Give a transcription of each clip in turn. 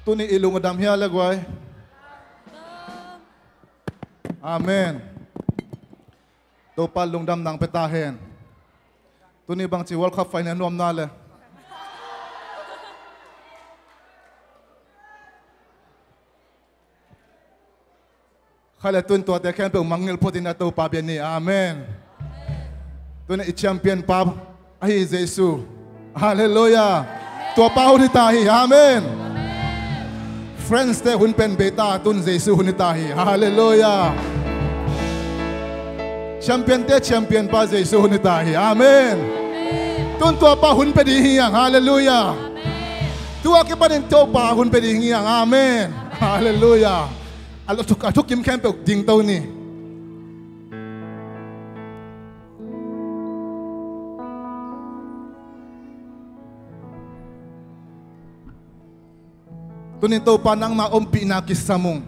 tu ni ilung adam hiya lagway. Amen. Tu pa lungdam nang petahen. Tu ni bang chi World Cup final nom na le. Khala tun to te khen pe mangil potin ato pa bian ni. Amen. Tu ni champion pa ai Jesus. Hallelujah. Tua pa hun tahi. Amen. Friends te hun pen beta tun Jesus hun tahi. Hallelujah. Champion te champion pa Jesus hun tahi. Amen. Tun tua pa hun pe di hiang. Hallelujah. Tua ke pa din to pa hun pe di hiang. Amen. Hallelujah. Alo tuk kim khen pe ding tau ni. Tunin to pa nang maumpi na kisamong.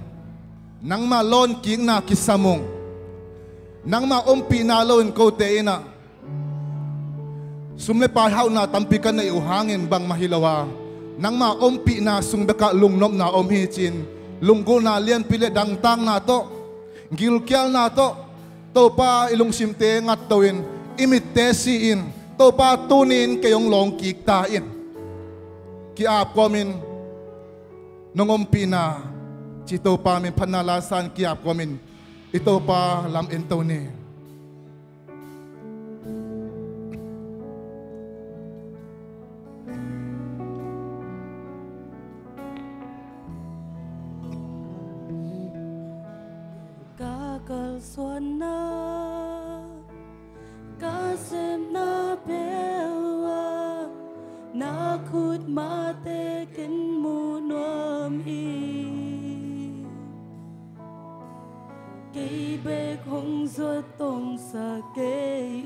Nang malon king na kisamong. Nang maumpi na lon ko te ina. Sumle pa haw na tampikan na iuhangin bang mahilawa. Nang maumpi na sungdaka lungnom na omhichin. Lunggo na lian pile dangtang na to. Gilkyal na to. To pa ilong simte ngat tawin. Imitesiin. To pa tunin kayong long kiktain. Kiap komin. Nongompi na. Chito pa min panalasan kiap komin. Ito pa lam ento ni. Kakal suana kasem na bewa nakut mate ken munom i cây bê không ruột tông sa cây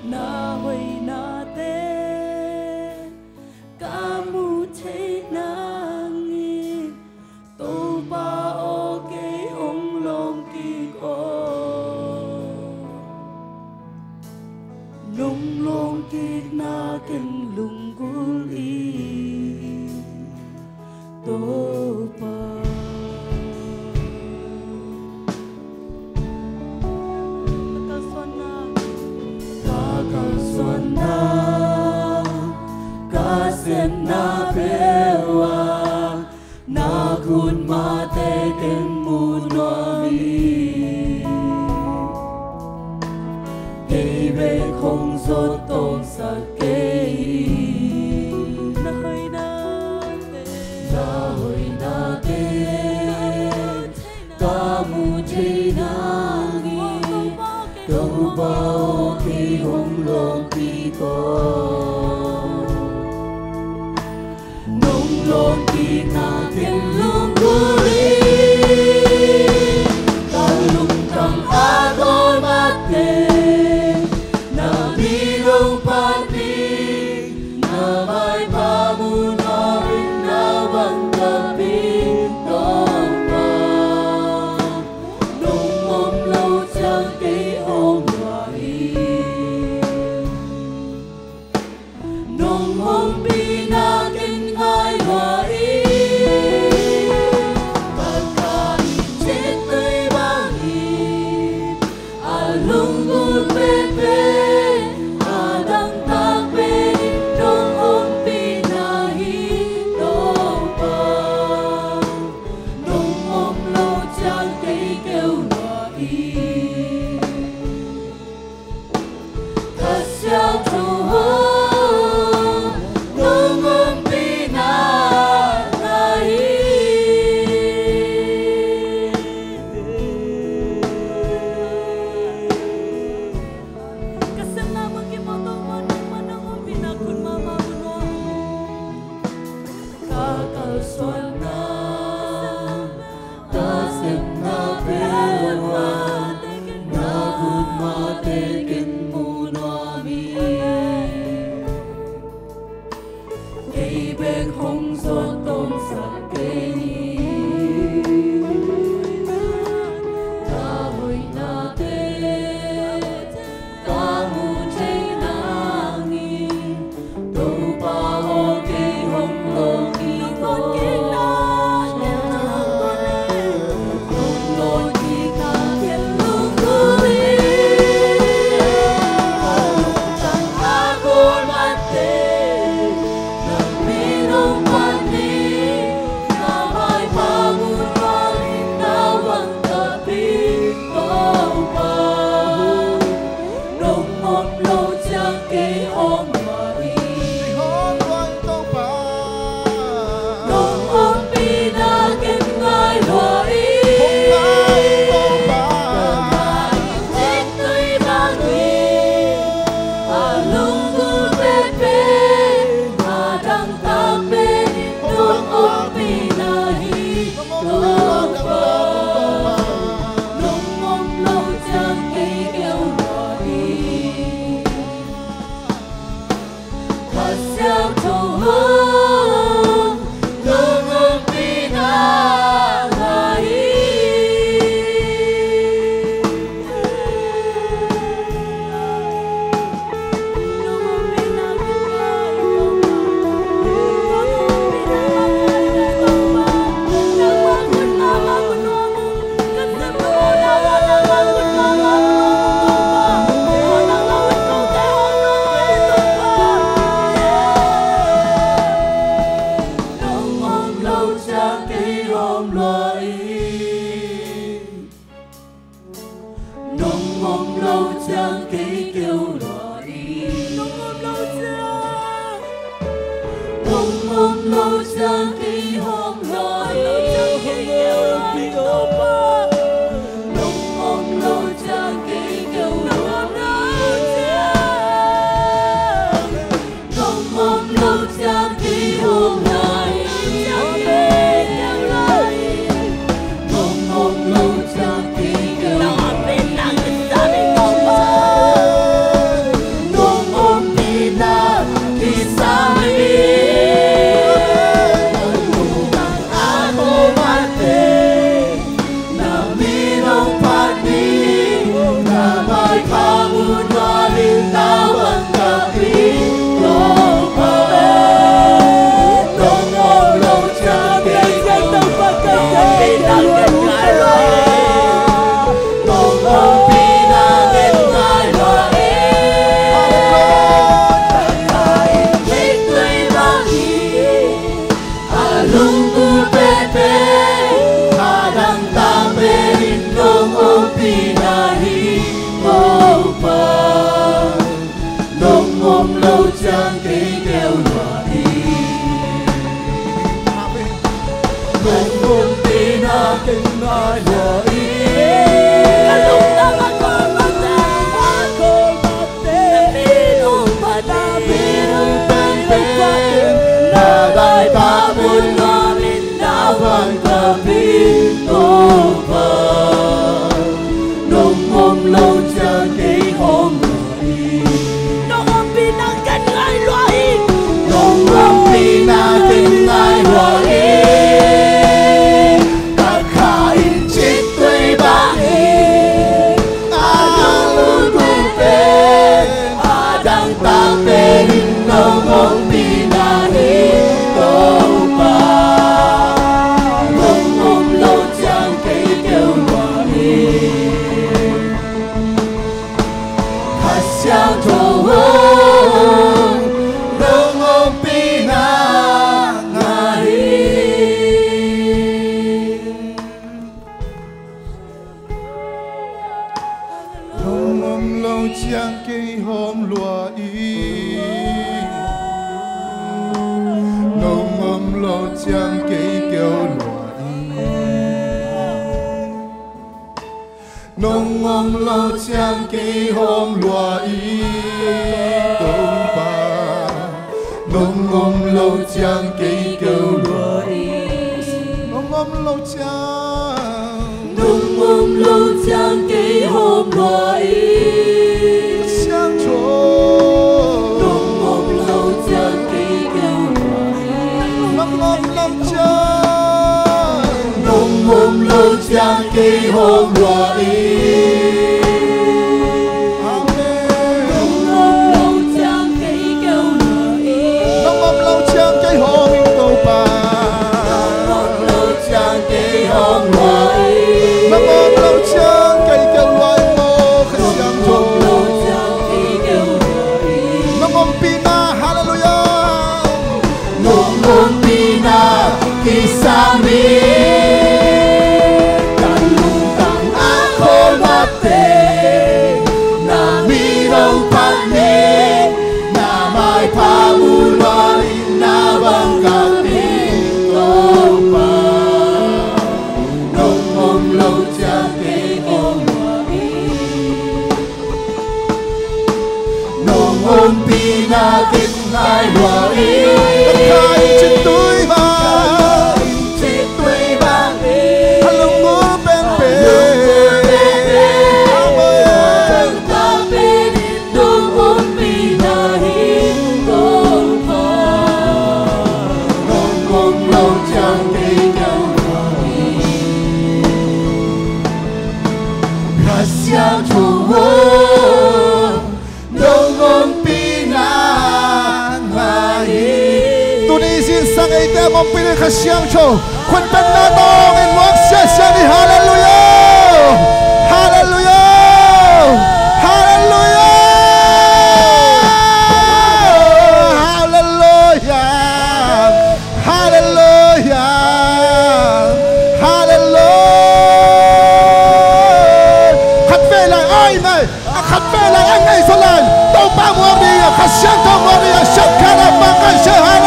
na hui na te kamu thấy na nghi tô ba o cây ông long kỳ o nung long kỳ na ken lung guli tô ba kasem na bewa na kun mate ken munomi kebe không so tong sa kei na hoi na te ka mu che na ngi câu bao khi hong long khi có long kỳ na thiên lung guri ta lung tang a đôi mắt te na bi rong pa ti na mai pa mu na rin na bang ta pi tong pa nung mom lâu chang cây hong lai nung hong bi na kin ngai lai Bao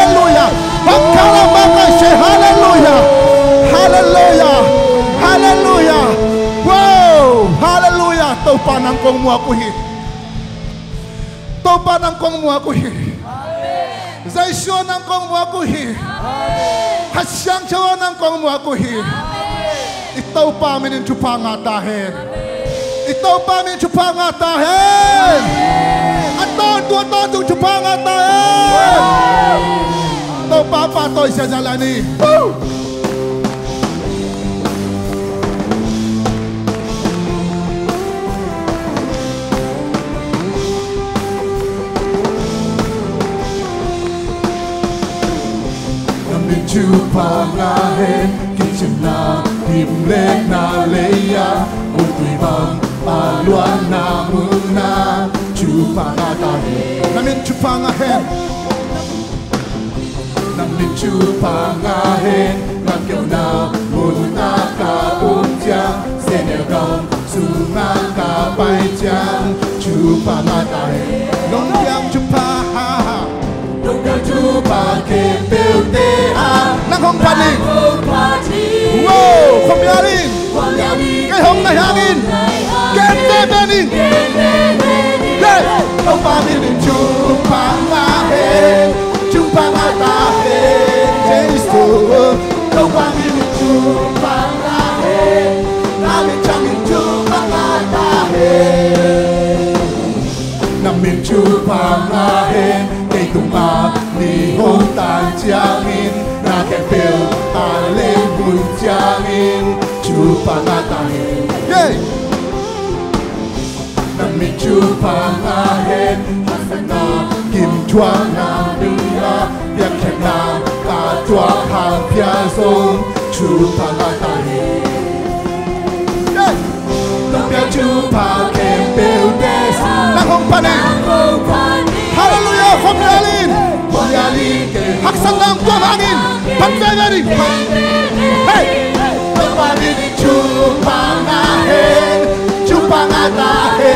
Hallelujah. hi to pa nang kong mua ko hi zai sho nang kong mua ko hi hat siang chawa nang kong mua ko hi ito pa min chu pa nga ta he ito pa min chu pa nga ta he aton tu chu pa nga ta he to pa to sia jalani Chu pangahen kitchena himle na leya utui bang paluan na muna chu pangatahen namin chu pangahen namin chu pangahen ngakyo na muna ka unjang senegong sunga ka paijang chu pangatahen nong yang chu pa nong yang chu pa ke pelte nang hong paning wow không yarin cái hong này hangin ken te bening hey không pa min chu pa nga he chu pa nga ta he Jesus không pa min chu pa nga he na min chang min chu pa nga ta he na min chu pa nga he cây tung ma ni hong tan chiang in na ke pel a le bun chiang in chu pa nga ta he hey na mi chu pa nga he hasana kim chua na bia bia khen na ka chua hang pia song chu pa nga ta he hey na bia chu pa ke pel de nang hong paning hallelujah không yarin yali ke haksan nang kwa hangin pat te bening hey no pa mi chu pa nga he chu pa nga ta he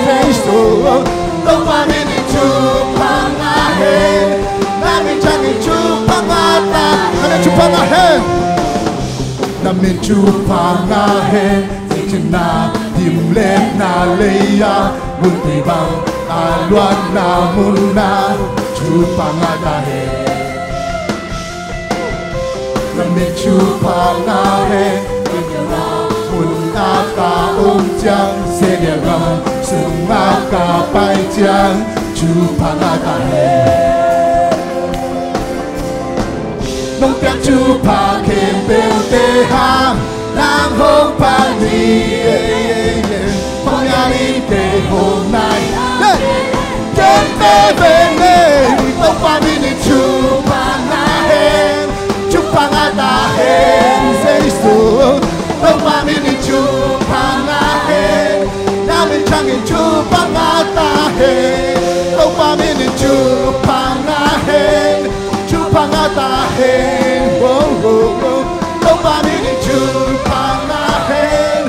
Jesus no pa mi chu pa nga he na mi chang chu pa nga ta namin chu pangahen na min chu pa nga he chân na him lên na leya mun ti bang a luan na mun na chu pa nga ta he na min chu pa nga he mun na ka chang se dia gam sung ma ka pai chang chu pa nga ta he nông tiếng chu pa kem bel te ham nang hong pa ni phong ya li te hôm nay kem te về này tông pa mi ni chu pa na hen chu pa nga ta hen Jesus tông pa mi ni chu pa na hen na mi chang in chu pa nga ta hen tông pa mi ni chu pa na hen chu pa nga ta hen tông pa mi ni chu pa na hen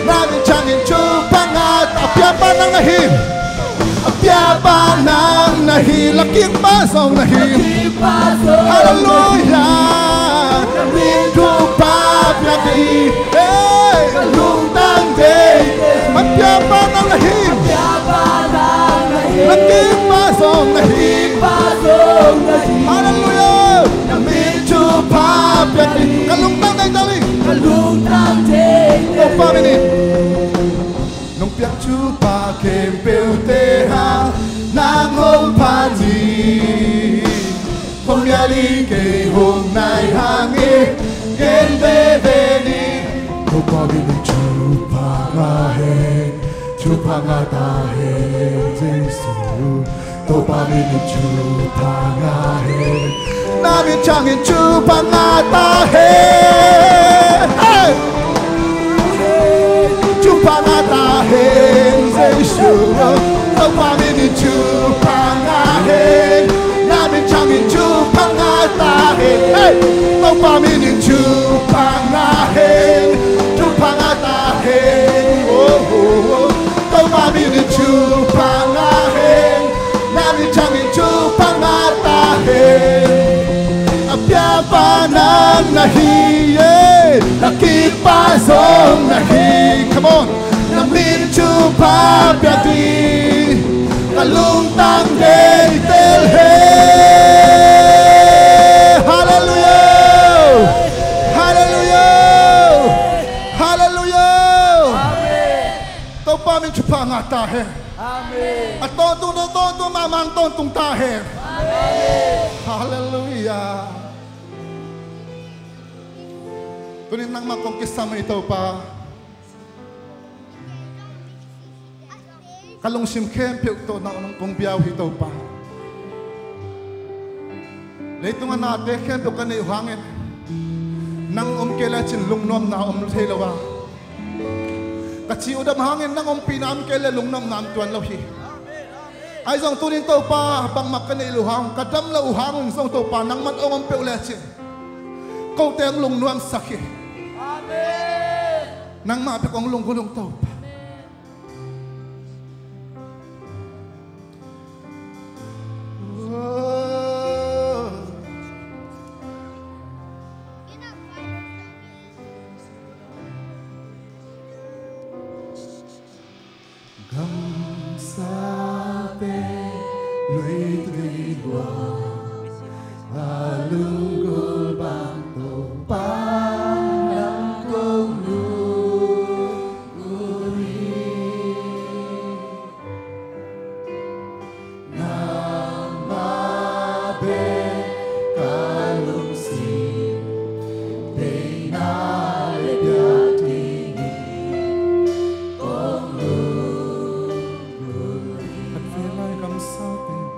na mi chang in chu pa nga ta apya pa nang nahim apya pa nang nahi lakik pa song nahim hallelujah min chu pa pya di hey lung tang de apya pa nang nahim lakik pa song nahim hallelujah min chu pa pya di kalung tang dai daling lung tang de o pa minit nông piak chu pa kem pel te ha nang hong pa di phong ya li ke hôm nay hang e gen ve ve ni no pa vi ni chu pa nga ta he jesu to pa vi ni chu pa nga he na min chang in chu pa nga ta he hey chu pa nga ta he jesu to pa vi ni chu pa nga he na mi chang in chu pa nga ta he hey to pa mi ni chu pa nga he chu pa nga ta he oh oh to pa mi ni chu pa nga he na mi chang in chu pa nga ta he apya pa nang nahi ye nakik pa song nahi come on nam min chu pa pya ti kalung tang de tel he hallelujah hallelujah hallelujah to pa min chu pa nga ta he amen at to mamang ton tung ta he amen hallelujah tunin nang makongkisa mo ito pa kalong sim kem piu to na nang kong biaw ito pa leito nga nate kem to kanay hangin nang kela chin lungnom na thelawa kachi udam hangin nang pinam kela lungnom nam tuan lo hi ai zong tunin to pa bang makanay luhang kadam la uhangon zong to pa nang mat ong piu le chin câu tiếng lùng nuông sakhi amen nang ma pe kong lung gulung to gam sa pe lui tui gua alung bang to pa nang kong lu guri nang ma be kalung si de na le bia ti kong lu guri at fe lai kam sa te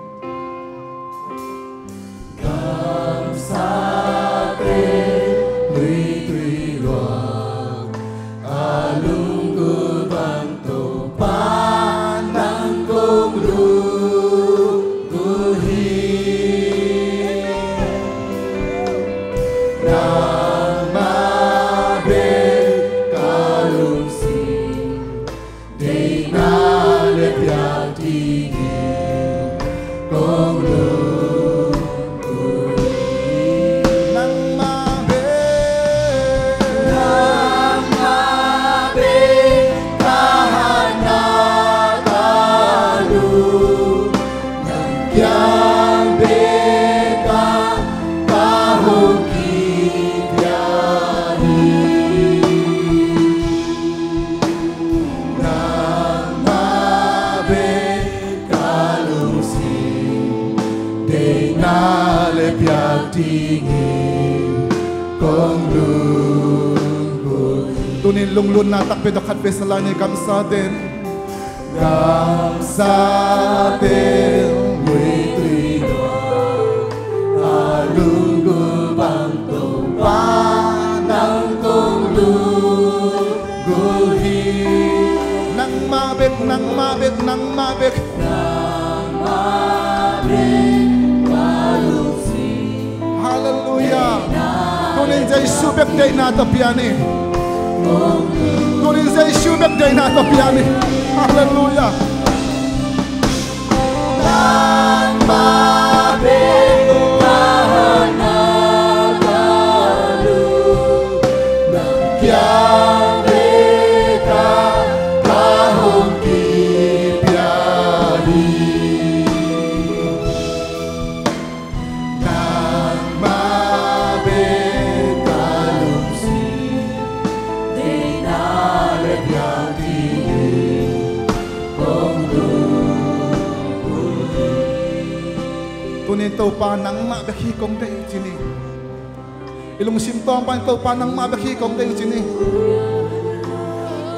tunin lunglun na takpe do khat pesalani kamsa den lui tui do alung gu bang to pa nang kong lu gu hi nang ma bek kalung si hallelujah tunin jai subek dei na tapiani tunin jai subek dei na tapiani hallelujah nang ma be kahana kalu nang kya be ka kahong ki pyari nang ma be kalung si de na le pyari tunin to pa nang ma bekhi kong te chini ilung sim tong pan to pa nang ma bekhi kong te chini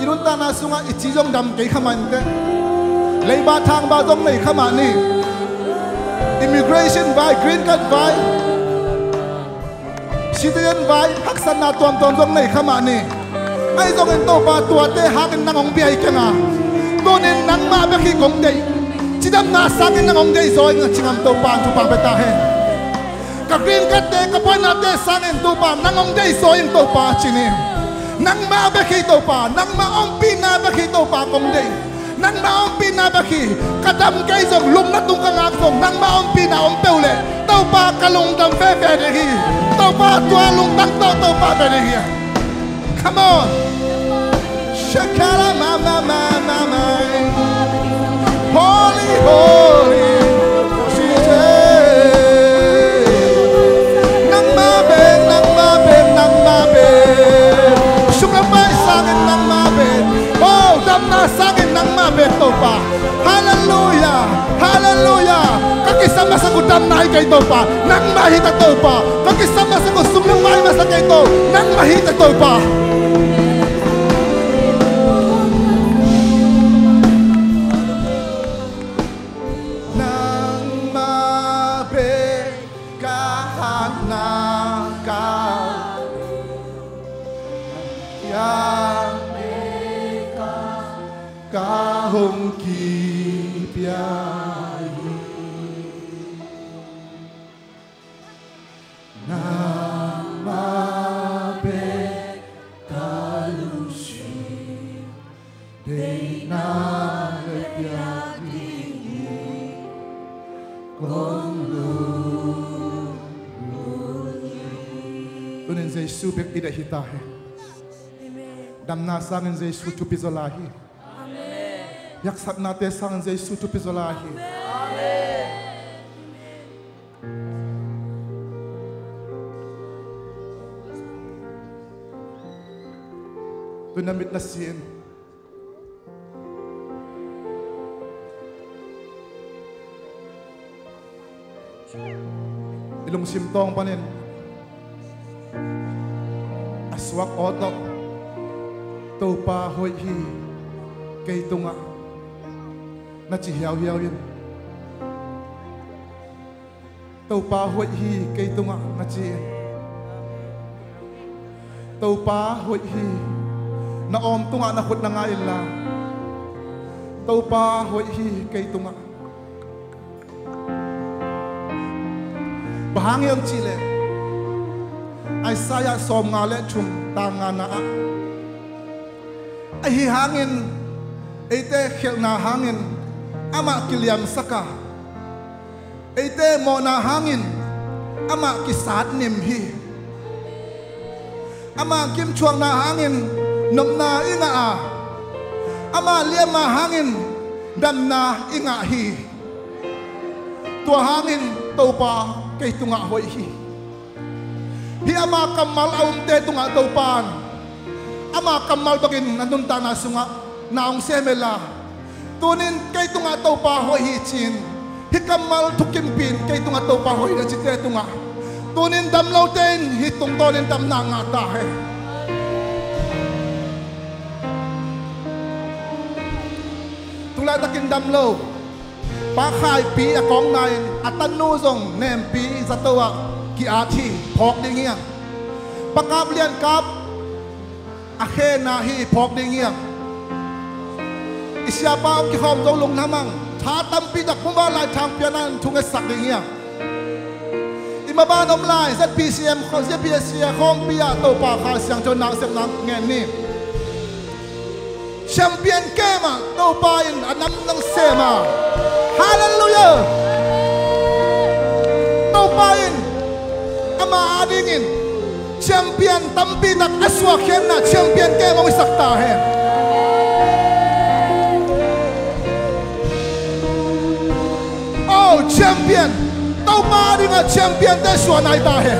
irun ta na sunga ichi jong dam ke khaman te lei ba thang ba jong nei khama ni immigration vai green card vai citizen vai haksan na tom jong nei khama ni ai jong en to pa tua te hangin nang ong bi ai kenga tunin nang ma bekhi kong te chidam na sangin nang ong dei zoi nga chingam to pan tu pa beta he ka green card te ka pon na te sangin tu pa nang ong dei zoi to pa chini nang ma bekhi to pa nang ma ong pi na bekhi to pa kong dei nang ma ong pi na bekhi kadam kai zong lum na tung ka ngak zong nang ma ong pi na ong peule to pa kalung dam fe fe de hi to pa tua lung tang to pa be de hi come on Shakala mama mama. Holy, holy, Jesus. Nang mabet, nang mabet, nang mabet. Sumabay sa akin nang mabet. Oh, damna sa akin nang mabet to pa. Hallelujah, hallelujah. Kakisama sa kudam na ikay to pa. Nang mahita to pa. Kakisama sa kusumang mahal masakay to. Nang mahita to pa. Kahong kipiyayi na mabek kalusi day na nagpiyagi kong luluni. Tunin zay subik ida hitahe damna sangin zay sutupizolahi. Yaksat natin sang zay sutupizolahi. Tunamit na sin. Ilong simtong panin. Aswak otok. Tupa hoy hi. Kay tunga. Na chỉ hiao hiao yên tàu pa hội hi cây tung ạ na chỉ tàu pa hội hi na om tung ạ na khut na ngai la tàu pa hội hi cây tung ạ bahang yang chile ai saya som ngale chung tangan na ai hi hangin ite khel na hangin ama kiliam saka ite mo na hangin ama kisat nim hi ama kim chuang na hangin nom na inga a ama liam ma hangin dam na inga hi tua hangin topa kay tunga hoy hi ama kamal aum te tunga topan ama kamal bagin nanunta na sunga naong semela tunin kay tunga topa hoy hi chin hikamal tukimpin kay tunga topa hoy na chite tunga tunin damlaw ten hitong tonin dam na nga tahe tulad takin damlaw pakhay pi akong nain atanuzong nem pi sa tawa ki athi phok ding yang pakablian kap akhe na hi phok ding yang isyapa ki khom dong lung namang tha tampi dak mumalai champianan thunga sak ding yang imaba nom lai ZPCM khom ZPSC khom pia to pa kha siang chon nang sem nang ngen ni champion kema to pa in anam nang sema hallelujah to pa in ama adingin champion tampi dak aswa khem na champion kema wi sakta he oh champion to pa dinga champion te swa nai ta he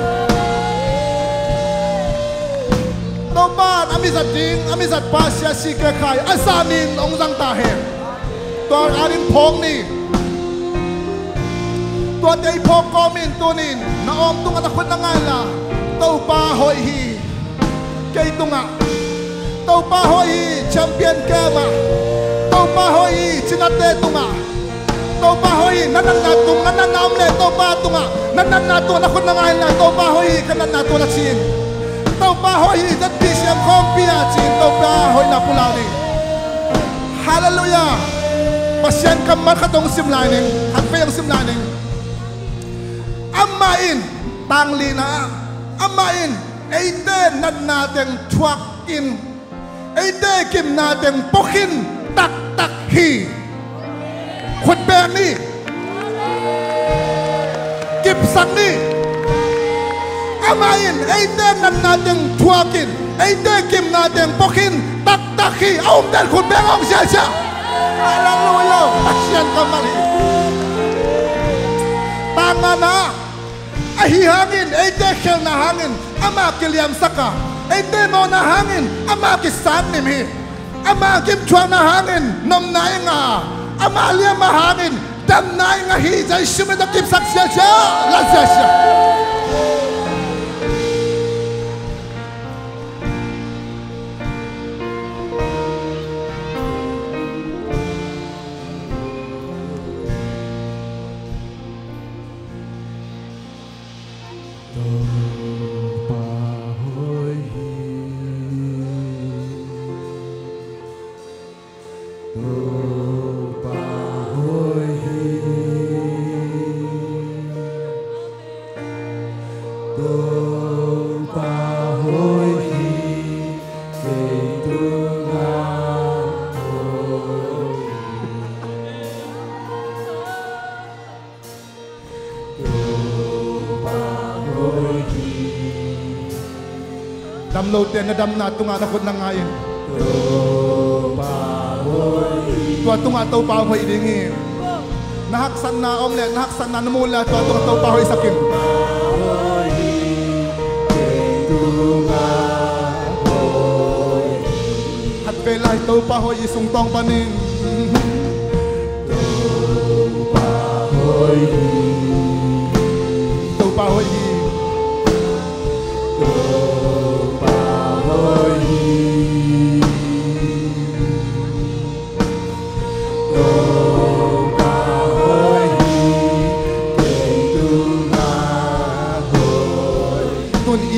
to pa amizat ding amizat pasya sikre khai asamin ong jang ta he to arin phok ni to te phok komin tunin na om tunga ta khun na ngai la to pa hoi hi kay tunga to pa hoi hi champion kema to pa hoi hi chinate tunga to pa hoi nanan na tung nanan na omle to pa tunga nanan na tu na khun na ngai la to pa hoi kanan na tu na chin to pa hoi that PCM kompia chin to pa hoi na pulawi hallelujah pasyan kamar katong simlaning at payang simlaning amain tangli na amain eite nan natin chuak in eite kim natin pokin tak tak hi khut beng ni kip sang ni amain eite nan natin chuakin Ay te kim natin pokin taktaki aum dan kun bengong siya. Hallelujah. Asyan kamali. Tama na. Ay hangin, ay te kel na hangin. Ama kiliam saka. Ay te mo na hangin. Ama kisan nimi. Ama kim chua na hangin. Nom na nga. Ama liam mahangin. Dam na nga hi. Jay shumida kim sak siya. Lasya siya. Dam lo ten na dam na tunga na kod na ngayon. Tua tunga tau pa hoy dingi. Nahaksan na om le nahaksan na namula tua tunga tau pa hoy sakin. Hat velay tau pa hoy isung tong panin. Tau pa hoy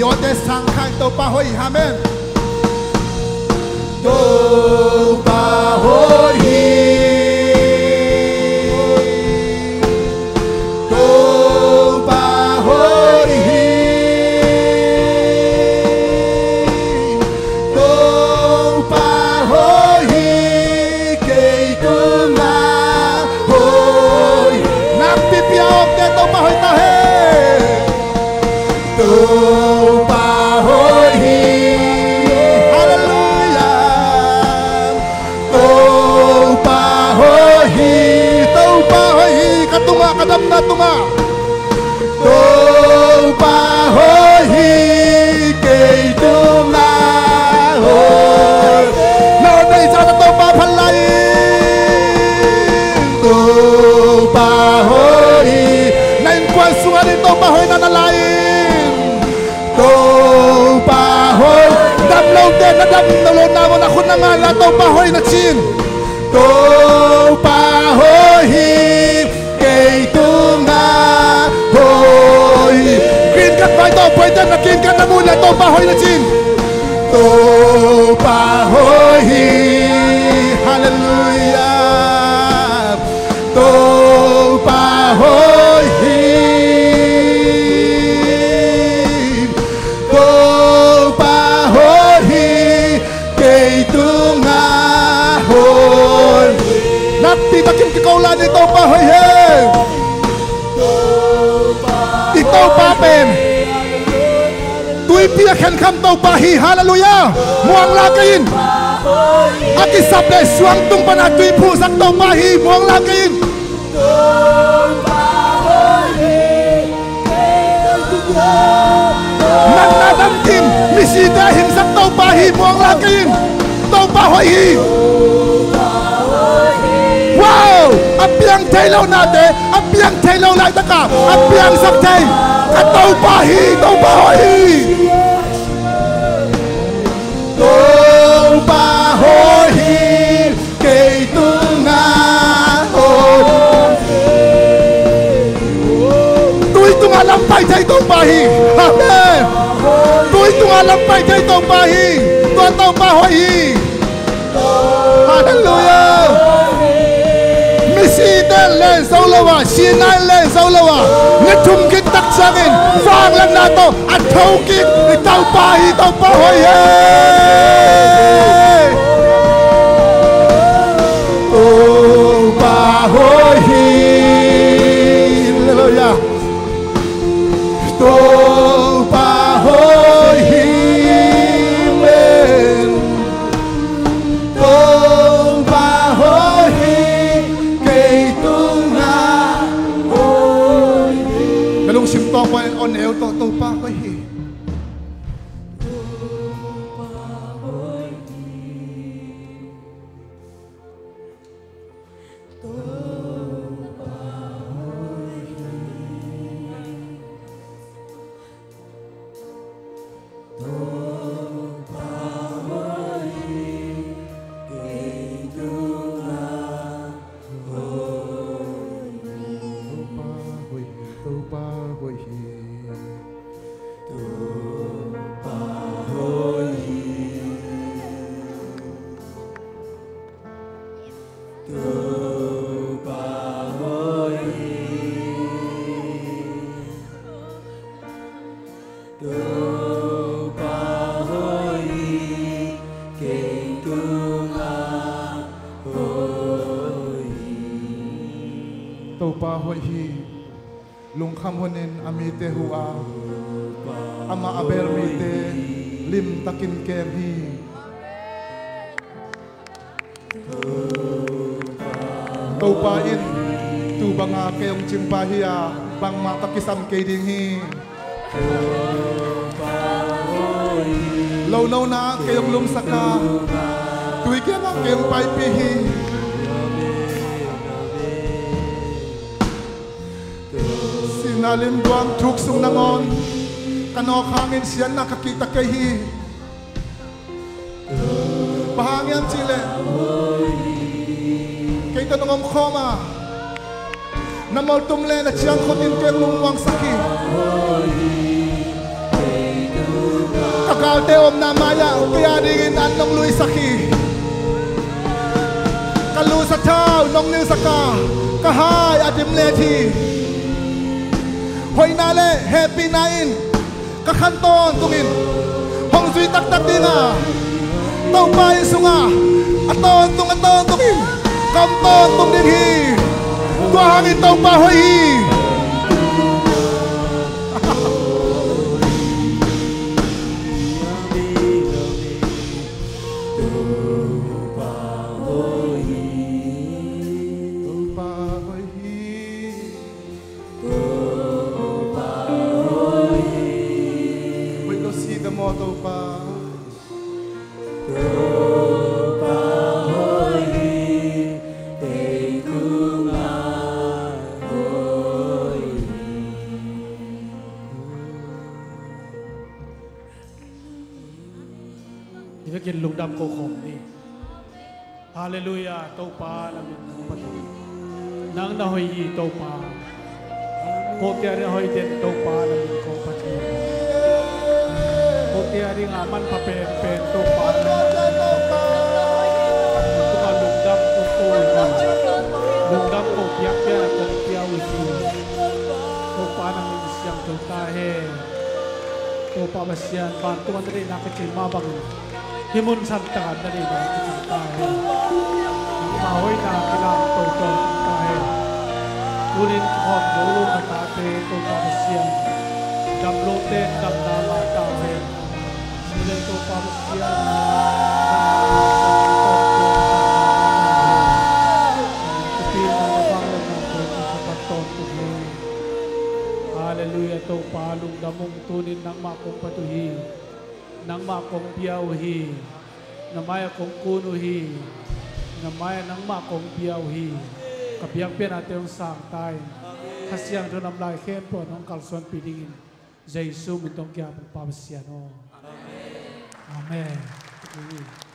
Iote sangkai tau pahoy, amen. Tau pahoy, tau pahoy, tau pahoy, kay tumahoy. Nagpipiyaw de tau pahoy tahe. Tau pahoy, hallelujah. Tau pahoy, katunga kadam na tunga. Tau pahoy, kay tumahoy. Naunay sana tau papalay. Tau pahoy, nainkuan sunga ni tau pahoy na nalain. Tau pahoy, damlaw din na damlaw na mo na ko na nga la tau pahoy na chin. Tau pahoy, kay tumahoy. Green cut ba ito? Pwede na green cut na muna tau pahoy na chin. Tau pahoy, hallelujah. Tau pahoy, Naktibakin kikaulan ito pahoy he. Ito papen. Tuy piyakan kam tau pahi, hallelujah. Muang lagayin. Akisap de suang tung pana tuy pusak tau pahi, muang lagayin. Nang nadamkin misida himsak tau pahi, muang lagayin. Tau pahoy. Wow! Apiang taylaw natin, apiang taylaw lang ka, apiang saktay, katau pahi, tau pahoy. Tau pahoy, kay tumahoy. Tuy tunga lampay tay tau pahi, amen. Tuy tunga lampay tay tau pahi, tau pahoy. Hallelujah. Misiden len saulawa, sinan len saulawa. Ngetum kitak sangin, fang lang nato at tawkik ni tau pahi, tau pahoy. Tau pahoy, hallelujah. Tau pahoy, to to pa ko hi. Topa hoi hi lung kham honin amite hua ama aber mite lim takin kem hi Topa in tu banga keong chimpa hiya bang ma takisam ke ding hi lâu lâu na keong lum saka tui kia na keong pai pi hi Nalim duang tuk sung nangon kano hangin siyan nakakita kay hi bahangyan chile kay tanong khoma namol tumle na chiyang khotin kay lungwang saki kakalte om na maya kaya dingin at nong luy saki kalu sa tao nong nil saka kahay atim leti Hoy nale, happy nain Kakanton tungin Hong zui tak tak dinga Tau pain sunga Aton tungin Kamton tung ding hi Tua hangin tau pa hoy hiกินลุงดำโกของนี่ฮาเลลูยาโตปาละมินปะตุนางนาหอยโตปาโคเตียรีหอยเด่นโตปาละมินโกปะตุโคเตียรีงามันพะเป็นโตปาละมินตัวลุงดำโกโกลุงดำโกยักษ์แก่โกเตียวิธีโตปาละมินเสียงโตตาเฮโตปาบเสียนบานตัวตรีนักจิมาบังHimun santakan dari kita tahu, mahui nak kita tonton tahu, ulin kau dulu kata tu pamsian, dam loten dam nama tahu, ulin tu pamsian, tapi nama bangla nak kita tonton, haleluya tu palung damung tunin nak makung patuhi. Nang makong piauhi, namaya kong kunuhi, namaya nang makong piauhi, kapiang pinatayong sangtay, kasiyang doon namlay kempo ng kalsuan pidingin, Jesu mitong kaya pagpapasyan. Amen. Amen.